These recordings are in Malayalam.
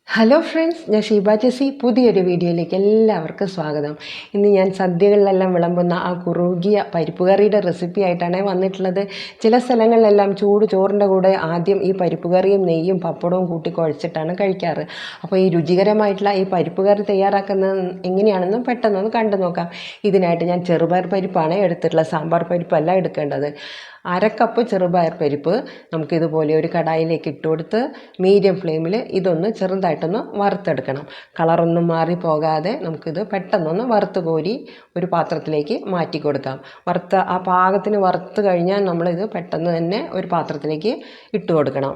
ഹലോ ഫ്രണ്ട്സ്, ഞാൻ ഷീബ ചേച്ചി. പുതിയൊരു വീഡിയോയിലേക്ക് എല്ലാവർക്കും സ്വാഗതം. ഇന്ന് ഞാൻ സദ്യകളിലെല്ലാം വിളമ്പുന്ന ആ കുറുകിയ പരിപ്പ് കറിയുടെ റെസിപ്പി ആയിട്ടാണ് വന്നിട്ടുള്ളത്. ചില സ്ഥലങ്ങളിലെല്ലാം ചൂട് ചോറിൻ്റെ കൂടെ ആദ്യം ഈ പരിപ്പ് കറിയും നെയ്യും പപ്പടവും കൂട്ടി കുഴച്ചിട്ടാണ് കഴിക്കാറ്. അപ്പോൾ ഈ രുചികരമായിട്ടുള്ള ഈ പരിപ്പ് കറി തയ്യാറാക്കുന്നത് എങ്ങനെയാണെന്ന് പെട്ടെന്നൊന്ന് കണ്ടു നോക്കാം. ഇതിനായിട്ട് ഞാൻ ചെറുപയർ പരിപ്പാണ് എടുത്തിട്ടുള്ളത്, സാമ്പാർ പരിപ്പല്ല എടുക്കേണ്ടത്. 1/2 കപ്പ് ചെറുപയർ പരിപ്പ് നമുക്കിതുപോലെ ഒരു കടായിലേക്ക് ഇട്ട് കൊടുത്ത് മീഡിയം ഫ്ലെയിമിൽ ഇതൊന്ന് ചെറുതായിട്ടൊന്ന് വറുത്തെടുക്കണം. കളറൊന്നും മാറിപ്പോകാതെ നമുക്കിത് പെട്ടെന്നൊന്ന് വറുത്ത് കോരി ഒരു പാത്രത്തിലേക്ക് മാറ്റി കൊടുക്കാം. ആ പാകത്തിന് വറുത്ത് കഴിഞ്ഞാൽ നമ്മളിത് പെട്ടെന്ന് തന്നെ ഒരു പാത്രത്തിലേക്ക് ഇട്ട് കൊടുക്കണം.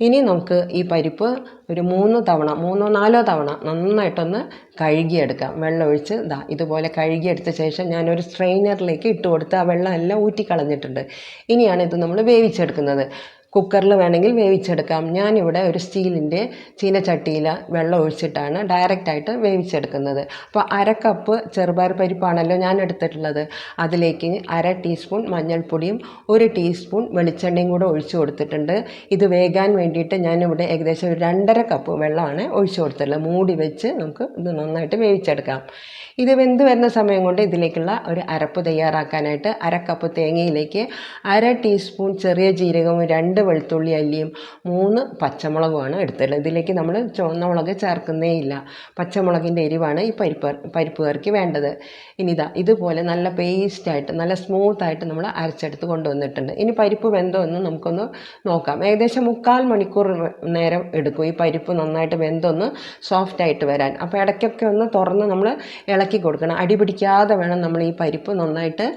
ഇനി നമുക്ക് ഈ പരിപ്പ് ഒരു 3 തവണ 3-4 തവണ നന്നായിട്ടൊന്ന് കഴുകിയെടുക്കാം. വെള്ളമൊഴിച്ച് ഇതുപോലെ കഴുകിയെടുത്ത ശേഷം ഞാനൊരു സ്ട്രെയിനറിലേക്ക് ഇട്ട് കൊടുത്ത് ആ വെള്ളം എല്ലാം ഊറ്റിക്കളഞ്ഞിട്ടുണ്ട്. ഇനിയാണ് ഇത് നമ്മൾ വേവിച്ചെടുക്കുന്നത്. കുക്കറിൽ വേണമെങ്കിൽ വേവിച്ചെടുക്കാം. ഞാനിവിടെ ഒരു സ്റ്റീലിൻ്റെ ചീനച്ചട്ടിയിൽ വെള്ളം ഒഴിച്ചിട്ടാണ് ഡയറക്റ്റായിട്ട് വേവിച്ചെടുക്കുന്നത്. അപ്പോൾ 1/2 കപ്പ് ചെറുപയർ പരിപ്പാണല്ലോ ഞാൻ എടുത്തിട്ടുള്ളത്. അതിലേക്ക് 1/2 ടീസ്പൂൺ മഞ്ഞൾപ്പൊടിയും 1 ടീസ്പൂൺ വെളിച്ചെണ്ണയും കൂടെ ഒഴിച്ചു കൊടുത്തിട്ടുണ്ട്. ഇത് വേകാൻ വേണ്ടിയിട്ട് ഞാനിവിടെ ഏകദേശം ഒരു 2.5 കപ്പ് വെള്ളമാണ് ഒഴിച്ചു കൊടുത്തിട്ടുള്ളത്. മൂടി വെച്ച് നമുക്ക് ഇത് നന്നായിട്ട് വേവിച്ചെടുക്കാം. ഇത് വെന്ത് വരുന്ന സമയം കൊണ്ട് ഇതിലേക്കുള്ള ഒരു അരപ്പ് തയ്യാറാക്കാനായിട്ട് 1/2 കപ്പ് തേങ്ങയിലേക്ക് 1/2 ടീസ്പൂൺ ചെറിയ ജീരകവും 2 വെളുത്തുള്ളി അല്ലിയും 3 പച്ചമുളകുമാണ് എടുത്തിട്ടുള്ളത്. ഇതിലേക്ക് നമ്മൾ ചുവന്ന മുളക് ചേർക്കുന്നേ ഇല്ല. പച്ചമുളകിൻ്റെ എരിവാണ് ഈ പരിപ്പ് കറിക്ക് വേണ്ടത്. ഇനി ഇതുപോലെ നല്ല പേസ്റ്റായിട്ട് നല്ല സ്മൂത്തായിട്ട് നമ്മൾ അരച്ചെടുത്ത് കൊണ്ടുവന്നിട്ടുണ്ട്. ഇനി പരിപ്പ് വെന്തോ എന്ന് നമുക്കൊന്ന് നോക്കാം. ഏകദേശം 3/4 മണിക്കൂർ നേരം എടുക്കും ഈ പരിപ്പ് നന്നായിട്ട് വെന്തൊന്ന് സോഫ്റ്റായിട്ട് വരാൻ. അപ്പോൾ ഇടയ്ക്കൊക്കെ ഒന്ന് തുറന്ന് നമ്മൾ ഇളക്കി കൊടുക്കണം. അടി പിടിക്കാതെ വേണം നമ്മൾ ഈ പരിപ്പ് നന്നായിട്ട്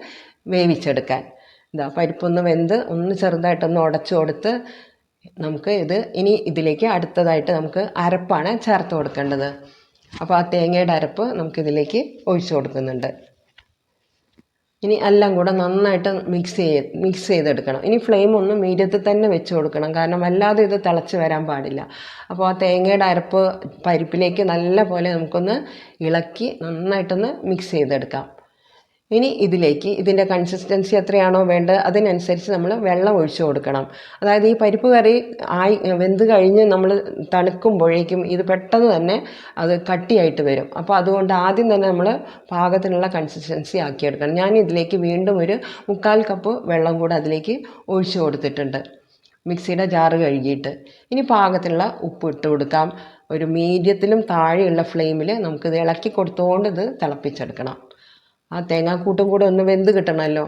വേവിച്ചെടുക്കാൻ. പരിപ്പൊന്ന് വെന്ത് ഒന്ന് ചെറുതായിട്ടൊന്ന് ഉടച്ചു കൊടുത്ത് നമുക്ക് ഇനി ഇതിലേക്ക് അടുത്തതായിട്ട് നമുക്ക് അരപ്പാണ് ചേർത്ത് കൊടുക്കേണ്ടത്. അപ്പോൾ ആ തേങ്ങയുടെ അരപ്പ് നമുക്കിതിലേക്ക് ഒഴിച്ചു കൊടുക്കുന്നുണ്ട്. ഇനി എല്ലാം കൂടെ നന്നായിട്ട് മിക്സ് ചെയ്തെടുക്കണം. ഇനി ഫ്ലെയിം ഒന്ന് മീഡിയത്തിൽ തന്നെ വെച്ച് കൊടുക്കണം, കാരണം വല്ലാതെ ഇത് തിളച്ച് വരാൻ പാടില്ല. അപ്പോൾ ആ തേങ്ങയുടെ അരപ്പ് പരിപ്പിലേക്ക് നല്ല പോലെ നമുക്കൊന്ന് ഇളക്കി നന്നായിട്ടൊന്ന് മിക്സ് ചെയ്തെടുക്കാം. ഇനി ഇതിൻ്റെ കൺസിസ്റ്റൻസി എത്രയാണോ വേണ്ടത് അതിനനുസരിച്ച് നമ്മൾ വെള്ളം ഒഴിച്ചു കൊടുക്കണം. അതായത് ഈ പരിപ്പ് കറി വെന്ത് കഴിഞ്ഞ് നമ്മൾ തണുക്കുമ്പോഴേക്കും ഇത് പെട്ടെന്ന് തന്നെ അത് കട്ടിയായിട്ട് വരും. അപ്പോൾ അതുകൊണ്ട് ആദ്യം തന്നെ നമ്മൾ പാകത്തിനുള്ള കൺസിസ്റ്റൻസി ആക്കിയെടുക്കണം. ഞാൻ ഇതിലേക്ക് വീണ്ടും ഒരു 3/4 കപ്പ് വെള്ളം കൂടെ അതിലേക്ക് ഒഴിച്ചു കൊടുത്തിട്ടുണ്ട്, മിക്സിയുടെ ജാറ് കഴുകിയിട്ട്. ഇനി പാകത്തിനുള്ള ഉപ്പ് ഇട്ട് കൊടുക്കാം. ഒരു മീഡിയത്തിലും താഴെയുള്ള ഫ്ലെയിമിൽ നമുക്കിത് ഇളക്കി കൊടുത്തുകൊണ്ട് ഇത് തിളപ്പിച്ചെടുക്കണം. ആ തേങ്ങാക്കൂട്ടും കൂടെ ഒന്ന് വെന്ത് കിട്ടണമല്ലോ.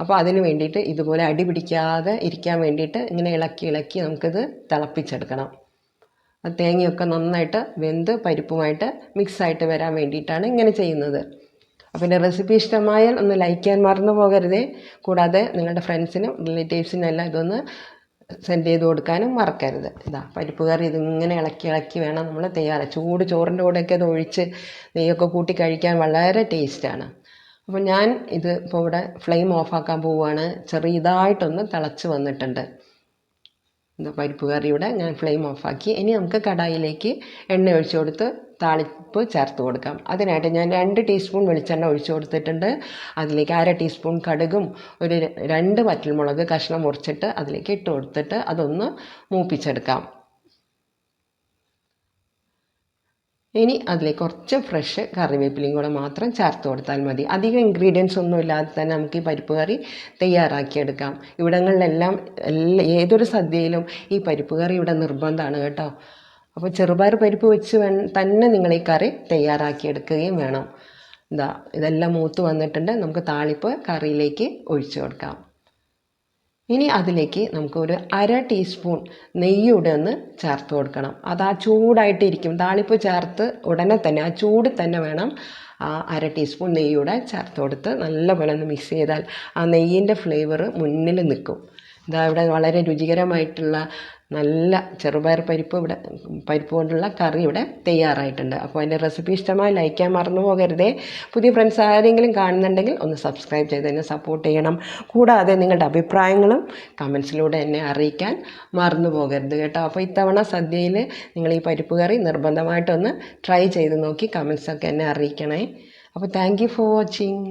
അപ്പോൾ അതിന് വേണ്ടിയിട്ട് ഇതുപോലെ അടി പിടിക്കാതെ ഇരിക്കാൻ വേണ്ടിയിട്ട് ഇങ്ങനെ ഇളക്കി നമുക്കിത് തിളപ്പിച്ചെടുക്കണം. ആ തേങ്ങയൊക്കെ നന്നായിട്ട് വെന്ത് പരിപ്പുമായിട്ട് മിക്സായിട്ട് വരാൻ വേണ്ടിയിട്ടാണ് ഇങ്ങനെ ചെയ്യുന്നത്. അപ്പോൾ എൻ്റെ റെസിപ്പി ഇഷ്ടമായാൽ ഒന്ന് ലൈക്ക് ചെയ്യാൻ മറന്നു പോകരുതേ. കൂടാതെ നിങ്ങളുടെ ഫ്രണ്ട്സിനും റിലേറ്റീവ്സിനും എല്ലാം ഇതൊന്ന് സെൻഡ് ചെയ്ത് കൊടുക്കാനും മറക്കരുത്. പരിപ്പ് കറി ഇതിങ്ങനെ ഇളക്കി വേണം നമ്മൾ ചൂട് ചോറിൻ്റെ കൂടെയൊക്കെ അത് ഒഴിച്ച് നെയ്യൊക്കെ കൂട്ടി കഴിക്കാൻ വളരെ ടേസ്റ്റാണ്. അപ്പോൾ ഞാൻ ഇത് ഇപ്പോൾ ഇവിടെ ഫ്ലെയിം ഓഫാക്കാൻ പോവുകയാണ്. ചെറിയതായിട്ടൊന്ന് തിളച്ച് വന്നിട്ടുണ്ട്. പരിപ്പ് കറിയുടെ ഞാൻ ഫ്ലെയിം ഓഫാക്കി. ഇനി നമുക്ക് കടായിലേക്ക് എണ്ണ ഒഴിച്ചു കൊടുത്ത് താളിപ്പ് ചേർത്ത് കൊടുക്കാം. അതിനായിട്ട് ഞാൻ 2 ടീസ്പൂൺ വെളിച്ചെണ്ണ ഒഴിച്ചു കൊടുത്തിട്ടുണ്ട്. അതിലേക്ക് 1/2 ടീസ്പൂൺ കടുകും ഒരു 2 വറ്റൽമുളക് കഷ്ണം മുറിച്ചിട്ട് അതിലേക്ക് ഇട്ട് കൊടുത്തിട്ട് അതൊന്ന് മൂപ്പിച്ചെടുക്കാം. ഇനി അതിലേക്ക് കുറച്ച് ഫ്രഷ് കറിവേപ്പിലയും കൂടെ മാത്രം ചേർത്ത് കൊടുത്താൽ മതി. അധികം ഇൻഗ്രീഡിയൻസ് ഒന്നും ഇല്ലാതെ തന്നെ നമുക്ക് ഈ പരിപ്പ് കറി തയ്യാറാക്കിയെടുക്കാം. ഇവിടങ്ങളിലെല്ലാം ഏതൊരു സദ്യയിലും ഈ പരിപ്പ് കറി ഇവിടെ നിർബന്ധമാണ് കേട്ടോ. അപ്പോൾ ചെറുപയർ പരിപ്പ് വെച്ച് തന്നെ നിങ്ങൾ ഈ കറി തയ്യാറാക്കിയെടുക്കുകയും വേണം. ഇതെല്ലാം മൂത്ത് വന്നിട്ടുണ്ട്. നമുക്ക് താളിപ്പ് കറിയിലേക്ക് ഒഴിച്ചു കൊടുക്കാം. ഇനി അതിലേക്ക് നമുക്ക് ഒരു 1/2 ടീസ്പൂൺ നെയ്യൂടെ ഒന്ന് ചേർത്ത് കൊടുക്കണം. അത് ആ ചൂടായിട്ടിരിക്കും. താളിപ്പ് ചേർത്ത് ഉടനെ തന്നെ ആ ചൂട് തന്നെ വേണം ആ 1/2 ടീസ്പൂൺ നെയ്യൂടെ ചേർത്ത് കൊടുത്ത് നല്ലപോലെ ഒന്ന് മിക്സ് ചെയ്താൽ ആ നെയ്യിൻ്റെ ഫ്ലേവർ മുന്നിൽ നിൽക്കും. ഇവിടെ വളരെ രുചികരമായിട്ടുള്ള നല്ല ചെറുപയർ പരിപ്പ് കൊണ്ടുള്ള കറി ഇവിടെ തയ്യാറായിട്ടുണ്ട്. അപ്പോൾ അതിൻ്റെ റെസിപ്പി ഇഷ്ടമായി ലൈക്ക് ചെയ്യാൻ മറന്നു പോകരുതേ. പുതിയ ഫ്രണ്ട്സ് ആരെങ്കിലും കാണുന്നുണ്ടെങ്കിൽ ഒന്ന് സബ്സ്ക്രൈബ് ചെയ്ത് എന്നെ സപ്പോർട്ട് ചെയ്യണം. കൂടാതെ നിങ്ങളുടെ അഭിപ്രായങ്ങളും കമൻസിലൂടെ എന്നെ അറിയിക്കാൻ മറന്നു പോകരുത് കേട്ടോ. അപ്പോൾ ഇത്തവണ സദ്യയിൽ നിങ്ങൾ ഈ പരിപ്പ് കറി നിർബന്ധമായിട്ടൊന്ന് ട്രൈ ചെയ്ത് നോക്കി കമൻസൊക്കെ എന്നെ അറിയിക്കണേ. അപ്പോൾ താങ്ക് യു ഫോർ വാച്ചിങ്.